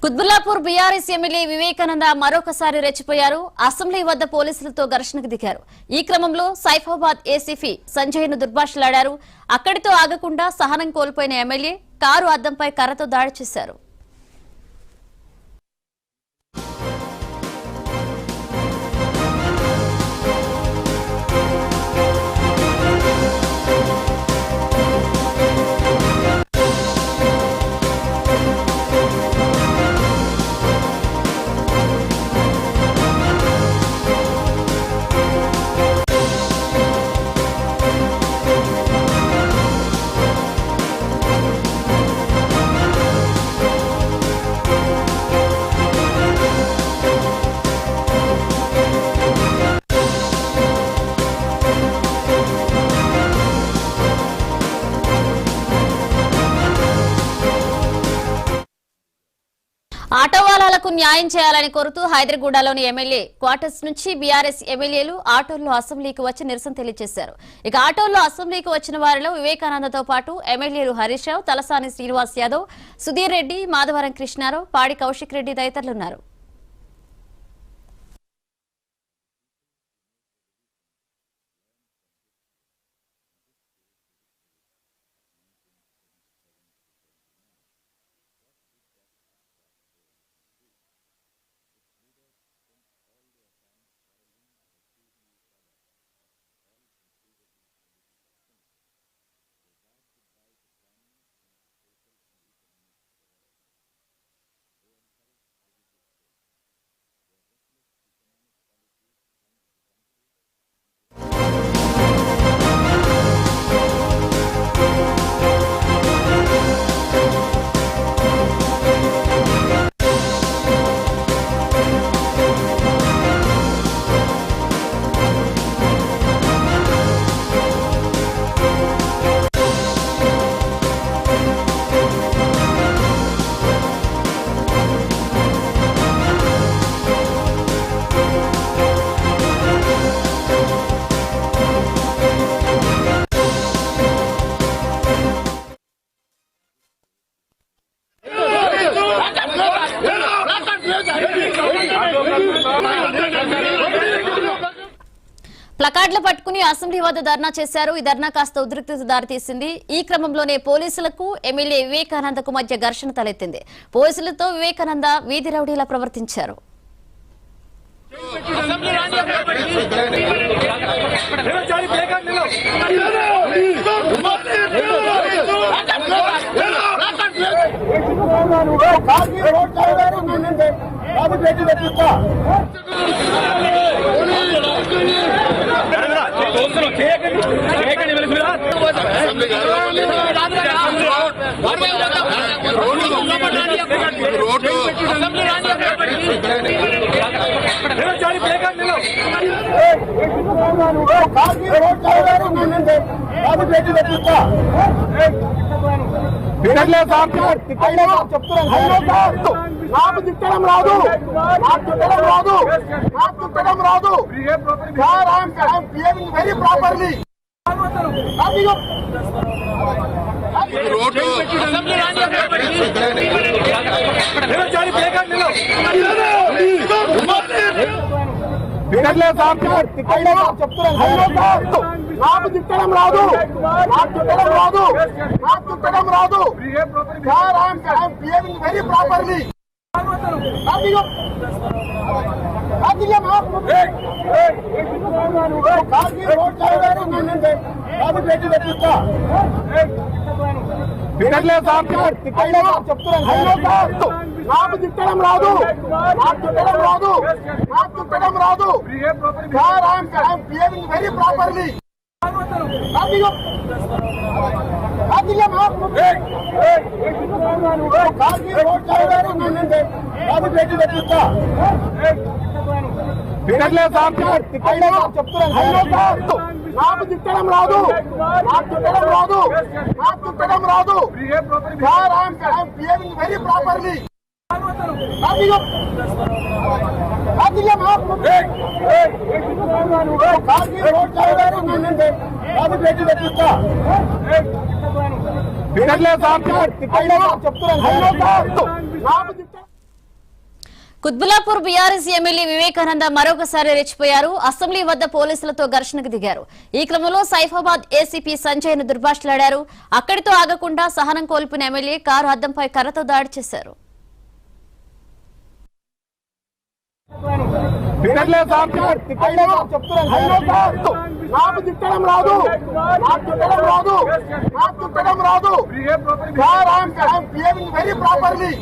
Quthbullapur BRS MLA Vivekananda మరొకసారి రెచ్చిపోయారు. Assembly వద్ద పోలీసులతో ఘర్షణకు దిగారు. ఈ క్రమంలో సైఫాబాద్ ఏసీపీ సంజయ్ ను దుర్భాషలాడారు. అక్కడితో ఆగకుండా సహనం కోల్పోయిన ఎమ్మెల్యే కారు అద్దంపై కర్రతో దాడి చేశారు. ఆటోవాలాలకు న్యాయం చేయాలని కోరుతూ హైదరాబాద్లోని ఎమ్మెల్యే క్వార్టర్స్ నుంచి బీఆర్ఎస్ ఎమ్మెల్యేలు ఆటోల్లో అసెంబ్లీకి వచ్చి నిరసన తెలియజేశారు. ఇక ఆటోల్లో అసెంబ్లీకి వచ్చిన వారిలో వివేకానందతో పాటు ఎమ్మెల్యేలు హరీష్ రావు, తలసాని శ్రీనివాస్ యాదవ్, సుధీర్ రెడ్డి, మాధవరం కృష్ణారావు, పాడి కౌశిక్ రెడ్డి తదితరులున్నారు. ప్లకార్డులు పట్టుకుని అసెంబ్లీ వద్ద ధర్నా చేశారు. ఈ ధర్నా కాస్త ఉద్రిక్తతకు దారితీసింది. ఈ క్రమంలోనే పోలీసులకు ఎమ్మెల్యే వివేకానందకు మధ్య ఘర్షణ తలెత్తింది. పోలీసులతో వివేకానంద వీధి రౌడీలా ప్రవర్తించారు. నాకు తిట్టడం రాదు, నాకు తిట్టడం రాదు, నాకు తిట్టడం రాదు. I'm behaving very properly. నాకు తిట్టడం రాదు, నాకు తిట్టడం రాదు, నాకు తిట్టడం రాదు. I'm behaving very properly. నాకు తిట్టడం రాదు, నాకు తిట్టడం రాదు, నాకు తిట్టడం రాదు. I'm behaving very properly. నాకు తిట్టడం రాదు, నాకు తిట్టడం రాదు, నాకు తిట్టడం రాదు. I'm behaving very properly. చెప్తున్నాను కుత్బులాపూర్ బీఆర్ఎస్ ఎమ్మెల్యే వివేకానంద మరొకసారి రెచ్చిపోయారు. అసెంబ్లీ వద్ద పోలీసులతో ఘర్షణకు దిగారు. ఈ క్రమంలో సైఫాబాద్ ఏసీపీ సంజయ్ ను దుర్భాషలాడారు. అక్కడితో ఆగకుండా సహనం కోల్పోయిన ఎమ్మెల్యే కారు అద్దంపై కర్రతో దాడి చేశారు. నాకు తిట్టడం రాదు, వెరీ ప్రాపర్లీ.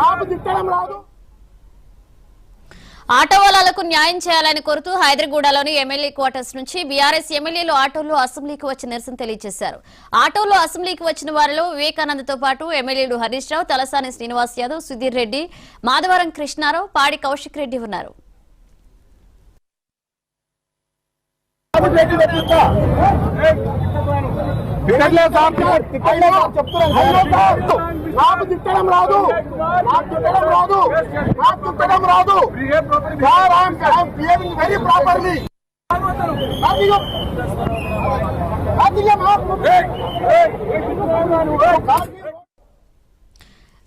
నాకు తిట్టడం రాదు. ఆటోవాలాలకు న్యాయం చేయాలని కోరుతూ హైదరాబాద్లోని ఎమ్మెల్యే క్వార్టర్స్ నుంచి బీఆర్ఎస్ ఎమ్మెల్యేలు ఆటోల్లో అసెంబ్లీకి వచ్చి నిరసన తెలియజేశారు. ఆటోల్లో అసెంబ్లీకి వచ్చిన వారిలో వివేకానందతో పాటు ఎమ్మెల్యేలు హరీష్ రావు, తలసాని శ్రీనివాస్ యాదవ్, సుధీర్ రెడ్డి, మాధవరం కృష్ణారావు, పాడి కౌశిక్ రెడ్డి ఉన్నారు. నాకు తిట్టడం రాదు, very properly.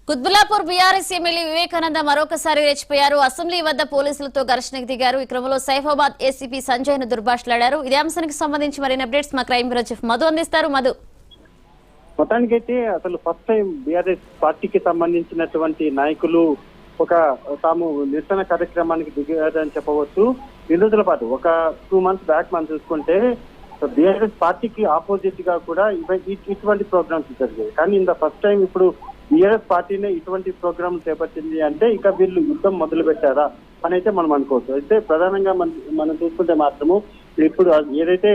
Quthbullapur BRS MLA Vivekananda మరొకసారి రెచ్చిపోయారు. అసెంబ్లీ వద్ద పోలీసులతో ఘర్షణకు దిగారు. ఈ క్రమంలో సైఫాబాద్ ఏసీపీ సంజయ్ ను దుర్భాషలాడారు. ఇదే అంశానికి సంబంధించి మరిన్ని అప్డేట్స్ మా క్రైమ్ బ్యూరో చీఫ్ మధు అందిస్తారు. మధు, మొత్తానికైతే అసలు ఫస్ట్ టైం బీఆర్ఎస్ పార్టీకి సంబంధించినటువంటి నాయకులు తాము నిరసన కార్యక్రమానికి దిగారని చెప్పవచ్చు. 2 రోజుల పాటు ఒక 2 months బ్యాక్ మనం చూసుకుంటే బీఆర్ఎస్ పార్టీకి ఆపోజిట్ గా కూడా ఇటువంటి ప్రోగ్రామ్స్ జరిగాయి. కానీ ఇన్ ద ఫస్ట్ టైం ఇప్పుడు బీఆర్ఎస్ పార్టీనే ఇటువంటి ప్రోగ్రామ్ చేపట్టింది అంటే ఇక వీళ్ళు యుద్ధం మొదలు పెట్టారా అని అయితే మనం అనుకోవచ్చు. అయితే ప్రధానంగా మనం చూసుకుంటే మాత్రము ఇప్పుడు ఏదైతే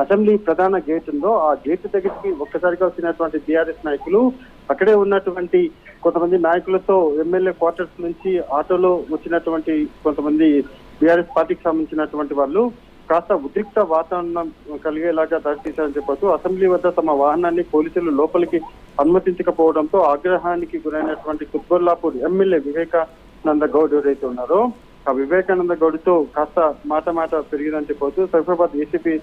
అసెంబ్లీ ప్రధాన గేట్ ఉందో ఆ గేట్ దగ్గరికి ఒక్కసారిగా వచ్చినటువంటి బీఆర్ఎస్ నాయకులు అక్కడే ఉన్నటువంటి కొంతమంది నాయకులతో ఎమ్మెల్యే క్వార్టర్స్ నుంచి ఆటోలో వచ్చినటువంటి కొంతమంది బీఆర్ఎస్ పార్టీకి సంబంధించినటువంటి వాళ్ళు కాస్త ఉద్రిక్త వాతావరణం కలిగేలాగా దారితీశారని చెప్పొచ్చు. అసెంబ్లీ వద్ద తమ వాహనాన్ని పోలీసులు లోపలికి అనుమతించకపోవడంతో ఆగ్రహానికి గురైనటువంటి కుత్బుల్లాపూర్ ఎమ్మెల్యే వివేకానంద గౌడ్ ఎవరైతే ఉన్నారో ఆ వివేకానంద గౌడ్తో కాస్త మాట పెరిగిందని చెప్పొచ్చు. సైఫాబాద్ ఏసీపీ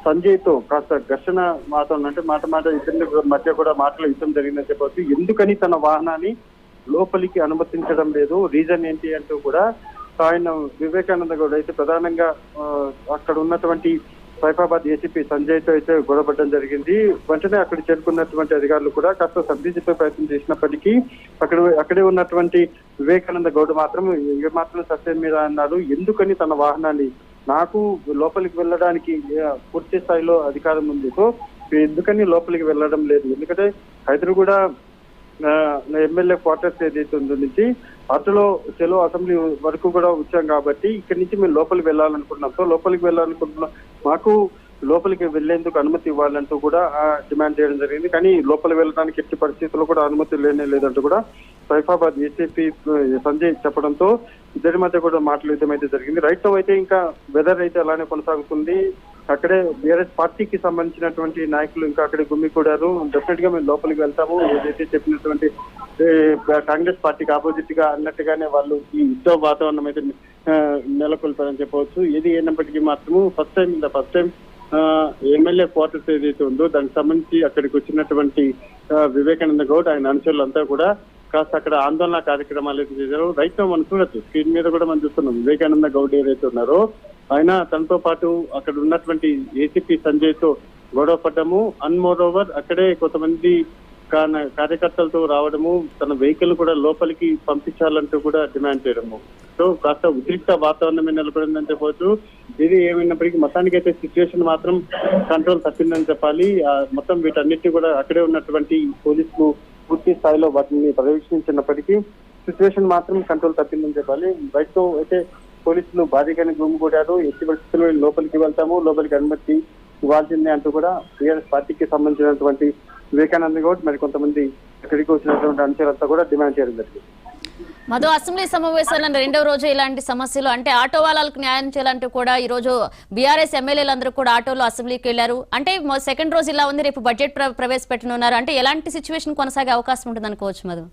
సంజయ్ తో కాస్త ఘర్షణ వాతావరణం అంటే మాట ఇద్దరి మధ్య కూడా మాటల యుద్ధం జరిగిందని చెప్పొచ్చు. ఎందుకని తన వాహనాన్ని లోపలికి అనుమతించడం లేదు, రీజన్ ఏంటి అంటూ కూడా ఆయన వివేకానంద గౌడ్ అయితే ప్రధానంగా అక్కడ ఉన్నటువంటి సైఫాబాద్ ఏసీపీ సంజయ్ తో అయితే గొడవపడడం జరిగింది. వెంటనే అక్కడ చేరుకున్నటువంటి అధికారులు కూడా కాస్త సర్దించే ప్రయత్నం చేసినప్పటికీ అక్కడే ఉన్నటువంటి వివేకానంద గౌడ్ మాత్రం ఏమాత్రం సత్యం మీద అన్నారు. ఎందుకని తన వాహనాన్ని నాకు లోపలికి వెళ్ళడానికి పూర్తి స్థాయిలో అధికారం ఉంది, సో ఎందుకని లోపలికి వెళ్ళడం లేదు, ఎందుకంటే హైదరాబాద్ ఎమ్మెల్యే క్వార్టర్స్ ఏదైతే ఉందో నుంచి అటులో చెలో అసెంబ్లీ వరకు కూడా వచ్చాం కాబట్టి ఇక్కడి నుంచి మేము లోపలికి వెళ్ళాలనుకుంటున్నాం, సో లోపలికి వెళ్ళాలనుకుంటున్నాం, మాకు లోపలికి వెళ్లేందుకు అనుమతి ఇవ్వాలంటూ కూడా డిమాండ్ చేయడం జరిగింది. కానీ లోపలికి వెళ్ళడానికి ఎట్టి పరిస్థితుల్లో కూడా అనుమతి లేదంటూ కూడా సైఫాబాద్ ఏసీపీ సంజయ్ చెప్పడంతో ఇద్దరి మధ్య కూడా మాటలు యుద్ధం అయితే జరిగింది. రైట్ నౌ అయితే ఇంకా వెదర్ అయితే అలానే కొనసాగుతుంది. అక్కడే బీఆర్ఎస్ పార్టీకి సంబంధించినటువంటి నాయకులు ఇంకా అక్కడే గుమ్మికూడారు. డెఫినెట్ గా మేము లోపలికి వెళ్తాము, ఏదైతే చెప్పినటువంటి కాంగ్రెస్ పార్టీకి ఆపోజిట్ గా అన్నట్టుగానే వాళ్ళు ఈ యుద్ధ వాతావరణం అయితే నెలకొల్పారని చెప్పవచ్చు. ఏది అయినప్పటికీ మాత్రము ఫస్ట్ టైం ఎమ్మెల్యే క్వార్టర్స్ ఏదైతే ఉందో దానికి సంబంధించి అక్కడికి వచ్చినటువంటి వివేకానంద గౌడ్ ఆయన అనుచరులంతా కూడా కాస్త అక్కడ ఆందోళన కార్యక్రమాలు అయితే చేశారు. రైట్ నౌ మనం చూడొచ్చు, స్క్రీన్ మీద కూడా మనం చూస్తున్నాం వివేకానంద గౌడ్ ఏదైతే ఉన్నారో ఆయన తనతో పాటు అక్కడ ఉన్నటువంటి ఏసీపీ సంజయ్ తో గొడవ పడ్డము. అండ్ మోర్ ఓవర్ అక్కడే కొంతమంది కార్యకర్తలతో రావడము, తన వెహికల్ కూడా లోపలికి పంపించాలంటూ కూడా డిమాండ్ చేయడము. సో కాస్త ఉద్రిక్త వాతావరణమే నెలకొందని చెప్పవచ్చు. ఇది ఏమైనప్పటికీ మొత్తానికైతే సిచ్యువేషన్ మాత్రం కంట్రోల్ తప్పిందని చెప్పాలి. మొత్తం వీటన్నిటిని కూడా అక్కడే ఉన్నటువంటి పోలీసులు పూర్తి స్థాయిలో వాటిని పర్యవేక్షించినప్పటికీ సిచ్యువేషన్ మాత్రం కంట్రోల్ తప్పిందని చెప్పాలి. బయటతో అయితే పోలీసులు భారీగానే గుమ్మికూడారు. ఎట్టి పరిస్థితుల్లో లోపలికి వెళ్తాము, లోపలికి అనుమతి ఇవ్వాల్సిందే అంటూ కూడా టీఆర్ఎస్ పార్టీకి సంబంధించినటువంటి వివేకానంద గౌడ్ మరి కొంతమంది అక్కడికి వచ్చినటువంటి అనుచరులంతా కూడా డిమాండ్ చేయడం జరిగింది. మధు, అసెంబ్లీ సమావేశాలను రెండవ రోజు ఇలాంటి సమస్యలు అంటే ఆటో వాళ్ళకు న్యాయం చేయాలంటూ కూడా ఈ రోజు బీఆర్ఎస్ ఎమ్మెల్యేలందరూ కూడా ఆటోలో అసెంబ్లీకి వెళ్లారు. అంటే సెకండ్ రోజు ఇలా ఉంది, రేపు బడ్జెట్ ప్రవేశపెట్టనున్నారు. అంటే ఎలాంటి సిచ్యువేషన్ కొనసాగే అవకాశం ఉంటుంది అనుకోవచ్చు మధు?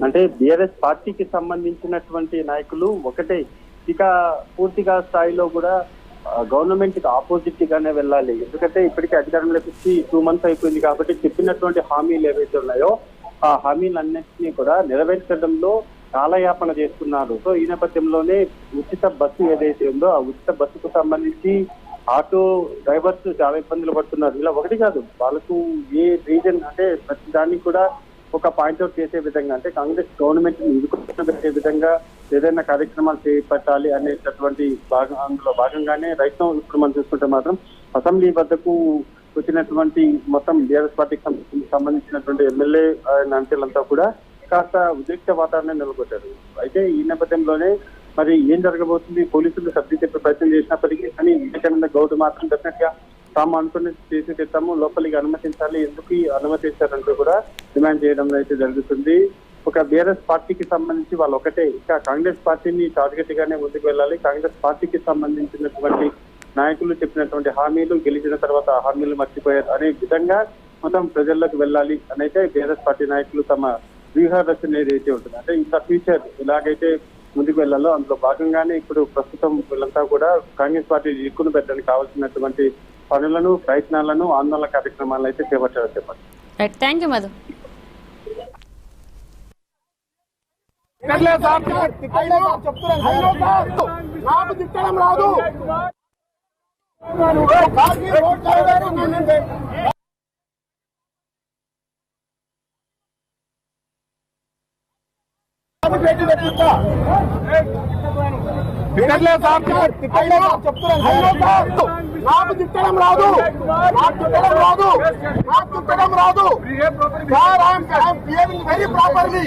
అంటే బీఆర్ఎస్ పార్టీకి సంబంధించినటువంటి నాయకులు ఒకటే, ఇక పూర్తిగా స్థాయిలో కూడా గవర్నమెంట్ కి ఆపోజిట్ గానే వెళ్ళాలి. ఎందుకంటే ఇప్పటికే అధికారంలోకి వచ్చి 2 months అయిపోయింది కాబట్టి చెప్పినటువంటి హామీలు ఏవైతే ఉన్నాయో ఆ హామీలన్నింటినీ కూడా నెరవేర్చడంలో కాలయాపన చేస్తున్నారు. సో ఈ నేపథ్యంలోనే ఉచిత బస్సు ఏదైతే ఉందో ఆ ఉచిత బస్సుకు సంబంధించి ఆటో డ్రైవర్స్ చాలా ఇబ్బందులు పడుతున్నారు. ఇలా ఒకటి కాదు, వాళ్ళకు ఏ రీజన్ అంటే ప్రతి దాన్ని కూడా ఒక పాయింట్అవుట్ చేసే విధంగా, అంటే కాంగ్రెస్ గవర్నమెంట్ ని ఎదుర్కొనే విధంగా ఏదైనా కార్యక్రమాలు చేపట్టాలి అనేటటువంటి అందులో భాగంగానే రైతు ఇప్పుడు మనం చూసుకుంటే మాత్రం అసెంబ్లీ వద్దకు వచ్చినటువంటి మొత్తం బీఆర్ఎస్ పార్టీకి సంబంధించినటువంటి ఎమ్మెల్యే అంశాలంతా కూడా కాస్త ఉద్రిక్త వాతావరణం నెలకొట్టారు. అయితే ఈ నేపథ్యంలోనే మరి ఏం జరగబోతుంది, పోలీసులు సర్ది చెప్పే ప్రయత్నం చేసినప్పటికీ కానీ వివేకానంద గౌడ్ మాత్రం డెఫినెట్ గా తాము అనుకుని చేసి తెస్తాము, లోపలికి అనుమతించాలి, ఎందుకు అనుమతించారంటూ కూడా డిమాండ్ చేయడం అయితే జరుగుతుంది. ఒక బీఆర్ఎస్ పార్టీకి సంబంధించి వాళ్ళు ఒకటే, ఇంకా కాంగ్రెస్ పార్టీని టార్గెట్ గానే ముందుకు వెళ్ళాలి. కాంగ్రెస్ పార్టీకి సంబంధించినటువంటి నాయకులు చెప్పినటువంటి హామీలు గెలిచిన తర్వాత ఆ హామీలు మర్చిపోయారు అనే విధంగా మొత్తం ప్రజల్లోకి వెళ్ళాలి అని అయితే బీఆర్ఎస్ పార్టీ నాయకులు తమ వ్యూహ రచన ఏదైతే ఉంటుంది, అంటే ఇంకా ఫ్యూచర్ ఎలాగైతే ముందుకు వెళ్ళాలో అందులో భాగంగానే ఇప్పుడు ప్రస్తుతం వీళ్ళంతా కూడా కాంగ్రెస్ పార్టీ ఎక్కువ పెట్టడానికి కావాల్సినటువంటి పనులను, ప్రయత్నాలను, ఆందోళన కార్యక్రమాలను అయితే చేపట్టారు. చెప్పండి. Thank you Madhu. నాకు తిట్టడం రాదు. నాకు తిట్టడం రాదు. నాకు తిట్టడం రాదు. నాకు తిట్టడం రాదు. Sir I'm behaving very properly.